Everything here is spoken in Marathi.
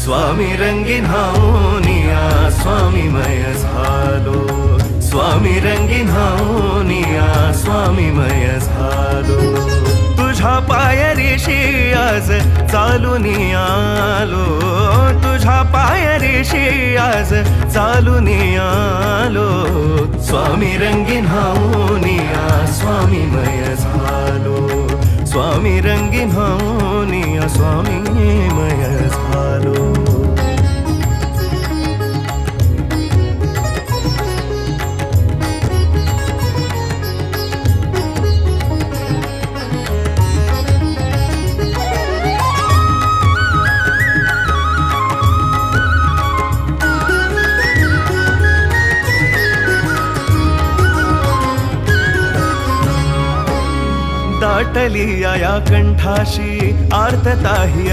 स्वामी रंगीन हावनिया स्वामीमय झालो, स्वामी रंगीन हावनिया स्वामीमय झालो. तुझ्या पायरीशी आज चालून आलो, तुझ्या पायरीशी आज चालून आलो. स्वामी रंगीन हावनिया स्वामीमय झालो, स्वामी रंगीन हावनिया स्वामीमय झालो. दाटली या कंठाशी आर्तता ही